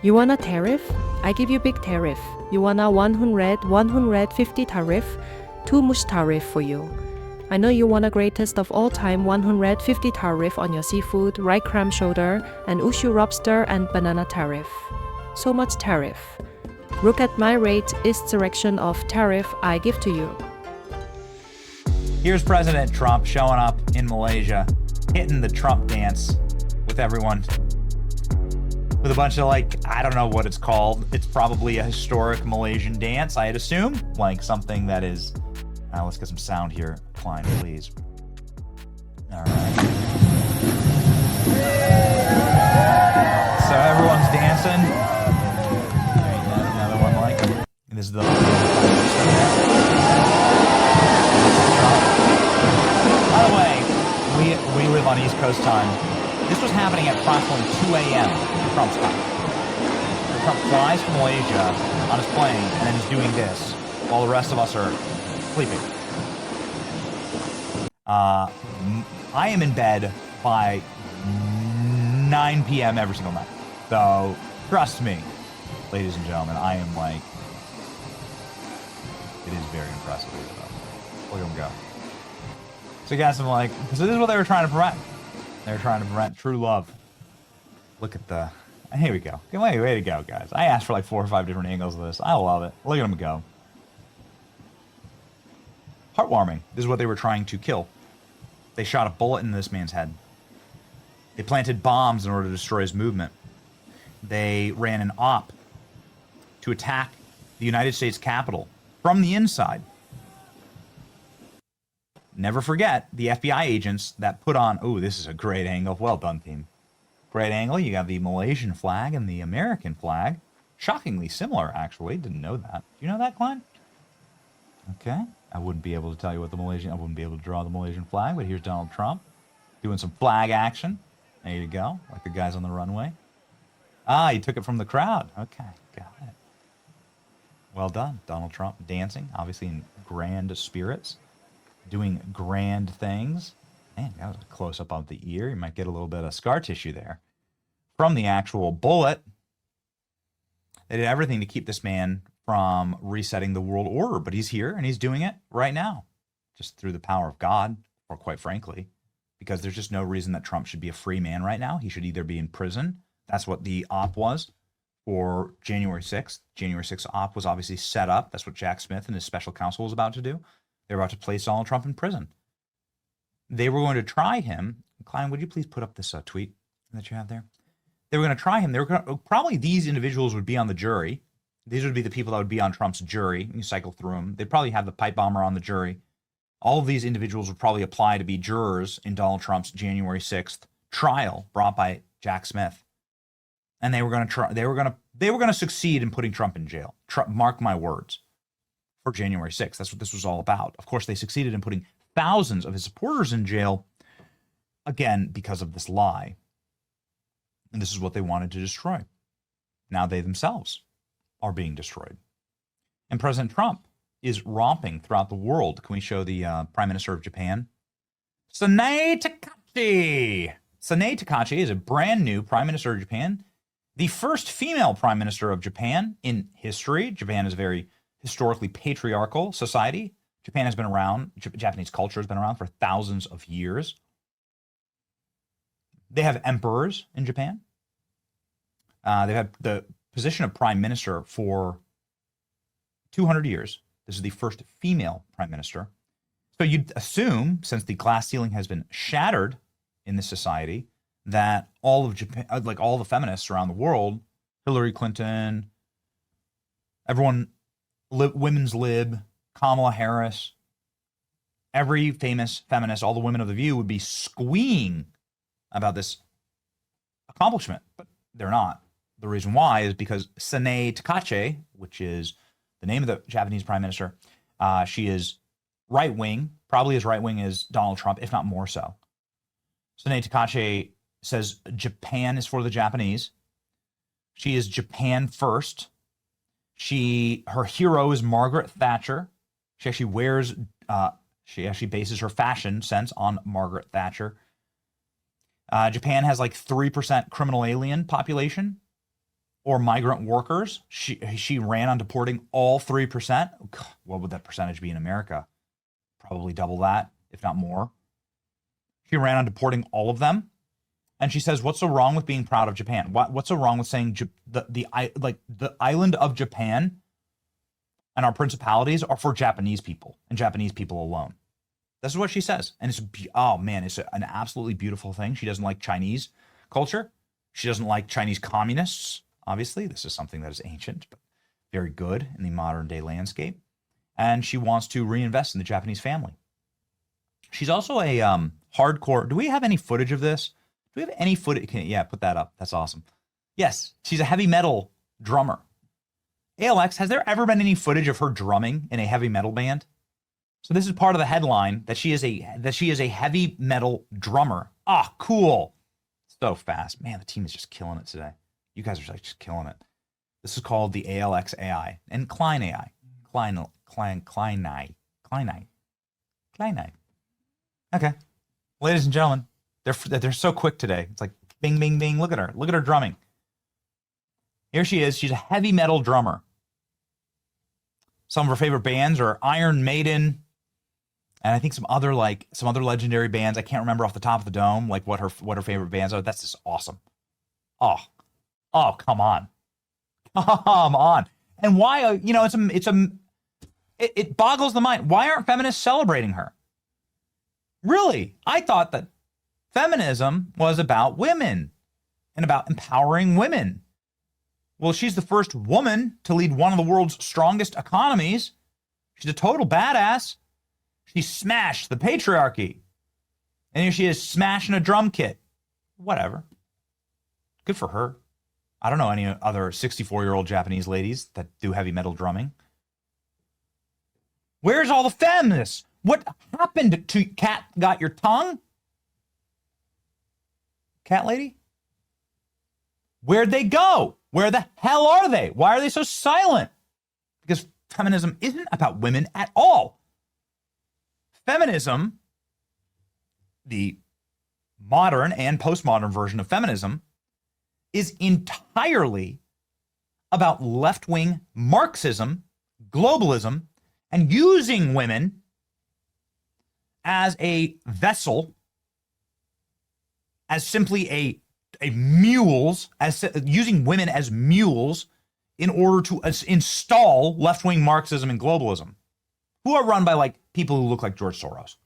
You want a tariff? I give you big tariff. You want a 150 tariff? Too much tariff for you. I know you want a greatest of all time 150 tariff on your seafood, right clam shoulder, and ushu lobster and banana tariff. So much tariff. Look at my rate, east direction of tariff I give to you. Here's President Trump showing up in Malaysia, hitting the Trump dance with everyone. With a bunch of, like, I don't know what it's called. It's probably a historic Malaysian dance, I'd assume. Like something that is... let's get some sound here. Klein, please. All right. So everyone's dancing. Another one like... This is the... By the way, we live on East Coast time. This was happening at approximately 2 a.m. Trump's time. Trump flies to Malaysia on his plane and then he's doing this while the rest of us are sleeping. I am in bed by 9 p.m. every single night. So, trust me, ladies and gentlemen, I am like... It is very impressive. Look at him go. So, guys, I'm like... So this is what they were trying to prevent. They were trying to prevent true love. Look at the... Here we go. Way to go, guys. I asked for like 4 or 5 different angles of this. I love it. Look at him go. Heartwarming. This is what they were trying to kill. They shot a bullet in this man's head. They planted bombs in order to destroy his movement. They ran an op to attack the United States Capitol from the inside. Never forget the FBI agents that put on... Oh, this is a great angle. Well done, team. Great angle. You got the Malaysian flag and the American flag. Shockingly similar, actually. Didn't know that. Do you know that, Klein? Okay. I wouldn't be able to tell you what the Malaysian... I wouldn't be able to draw the Malaysian flag, but here's Donald Trump doing some flag action. There you go. Like the guys on the runway. Ah, he took it from the crowd. Okay, got it. Well done. Donald Trump dancing, obviously in grand spirits, doing grand things. Man, that was a close-up of the ear. You might get a little bit of scar tissue there from the actual bullet. They did everything to keep this man from resetting the world order, but he's here and he's doing it right now, just through the power of God, or quite frankly, because there's just no reason that Trump should be a free man right now. He should either be in prison. That's what the op was for January 6th. January 6th op was obviously set up. That's what Jack Smith and his special counsel was about to do. They were about to place Donald Trump in prison. They were going to try him. Klein, would you please put up this tweet that you have there? They were going to try him. They were going to, probably these individuals would be on the jury. These would be the people that would be on Trump's jury. You cycle through them. They'd probably have the pipe bomber on the jury. All of these individuals would probably apply to be jurors in Donald Trump's January 6th trial brought by Jack Smith. And they were going to try. They were going to succeed in putting Trump in jail. Mark my words. For January 6th, that's what this was all about. Of course, they succeeded in putting thousands of his supporters in jail, again, because of this lie. And this is what they wanted to destroy. Now they themselves are being destroyed. And President Trump is romping throughout the world. Can we show the Prime Minister of Japan? Sanae Takachi. Sanae Takachi is a brand new Prime Minister of Japan, the first female Prime Minister of Japan in history. Japan is a very historically patriarchal society. Japan has been around, Japanese culture has been around for thousands of years. They have emperors in Japan. They've had the position of prime minister for 200 years. This is the first female prime minister. So you'd assume, since the glass ceiling has been shattered in this society, that all of Japan, like all the feminists around the world, Hillary Clinton, everyone, women's lib, Kamala Harris, every famous feminist, all the women of the View would be squeeing about this accomplishment, but they're not. The reason why is because Sanae Takache, which is the name of the Japanese prime minister, she is right-wing, probably as right-wing as Donald Trump, if not more so. Sanae Takache says Japan is for the Japanese. She is Japan first. Her hero is Margaret Thatcher. She actually wears, she actually bases her fashion sense on Margaret Thatcher. Japan has like 3% criminal alien population. or migrant workers. She ran on deporting all 3%. God, what would that percentage be in America? Probably double that, if not more. She ran on deporting all of them. And she says, what's so wrong with being proud of Japan? What's so wrong with saying the island of Japan and our principalities are for Japanese people and Japanese people alone? This is what she says. And it's, oh man, it's an absolutely beautiful thing. She doesn't like Chinese culture. She doesn't like Chinese communists. Obviously, this is something that is ancient, but very good in the modern day landscape. And she wants to reinvest in the Japanese family. She's also a hardcore. Do we have any footage of this? Do we have any footage? Yeah, put that up. That's awesome. Yes, she's a heavy metal drummer. ALX, has there ever been any footage of her drumming in a heavy metal band? So this is part of the headline that she is a heavy metal drummer. Ah, cool. So fast. Man, the team is just killing it today. You guys are just killing it. This is called the ALX AI and Klein AI. Klein. Okay. Ladies and gentlemen, they're so quick today. It's like bing, bing, bing. Look at her. Look at her drumming. Here she is. She's a heavy metal drummer. Some of her favorite bands are Iron Maiden, and I think some other legendary bands. I can't remember off the top of the dome like what her favorite bands are. That's just awesome. Oh, come on. Come on. And why, it boggles the mind. Why aren't feminists celebrating her? Really? I thought that feminism was about women and about empowering women. Well, she's the first woman to lead one of the world's strongest economies. She's a total badass. She smashed the patriarchy. And here she is smashing a drum kit. Whatever. Good for her. I don't know any other 64-year-old Japanese ladies that do heavy metal drumming. Where's all the feminists? What happened to Cat Got Your Tongue? Cat lady? Where'd they go? Where the hell are they? Why are they so silent? Because feminism isn't about women at all. Feminism, the modern and postmodern version of feminism, is entirely about left-wing Marxism, globalism, and using women as a vessel, as simply a mules, as using women as mules in order to install left-wing Marxism and globalism, who are run by like people who look like George Soros.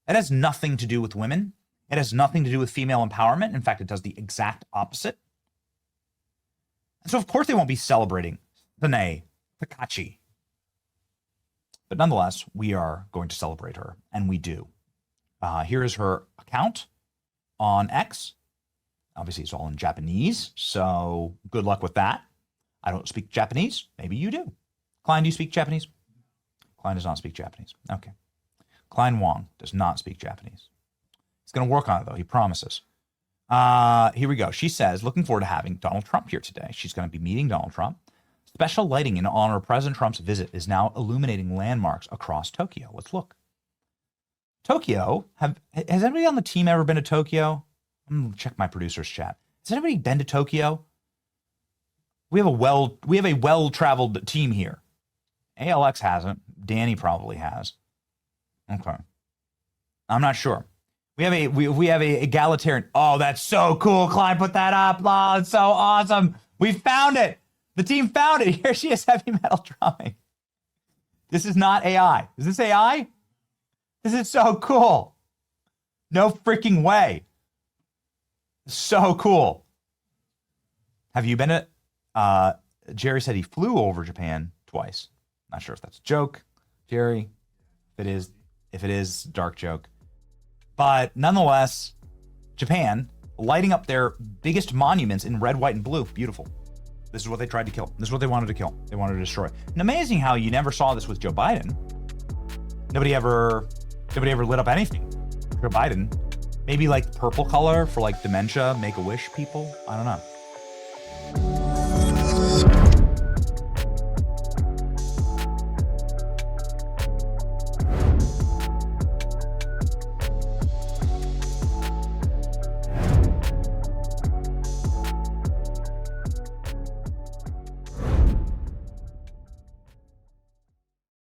It has nothing to do with women. It has nothing to do with female empowerment. In fact, it does the exact opposite. And so, of course, they won't be celebrating Sine Pikachi. But nonetheless, we are going to celebrate her, and we do. Here is her account on X. Obviously, it's all in Japanese, so good luck with that. I don't speak Japanese. Maybe you do. Klein, do you speak Japanese? Klein does not speak Japanese. Okay. Klein Wong does not speak Japanese. He's going to work on it, though. He promises. Here we go. She says, looking forward to having Donald Trump here today. She's going to be meeting Donald Trump. Special lighting in honor of President Trump's visit is now illuminating landmarks across Tokyo. Let's look. Tokyo, has anybody on the team ever been to Tokyo? I'm going to check my producer's chat. Has anybody been to Tokyo? We have a well-traveled team here. ALX hasn't. Danny probably has. Okay. I'm not sure. We have a egalitarian. Oh, that's so cool. Klein put that up. Oh, it's so awesome. We found it. The team found it. Here she is, heavy metal drumming. This is not AI. Is this AI? This is so cool. No freaking way. So cool. Have you been to, Jerry said he flew over Japan twice. Not sure if that's a joke, Jerry. If it is, dark joke. But nonetheless, Japan lighting up their biggest monuments in red, white, and blue. Beautiful. This is what they tried to kill. This is what they wanted to kill. They wanted to destroy. And amazing how you never saw this with Joe Biden. Nobody ever lit up anything. Joe Biden. Maybe like purple color for like dementia, Make-A-Wish people. I don't know.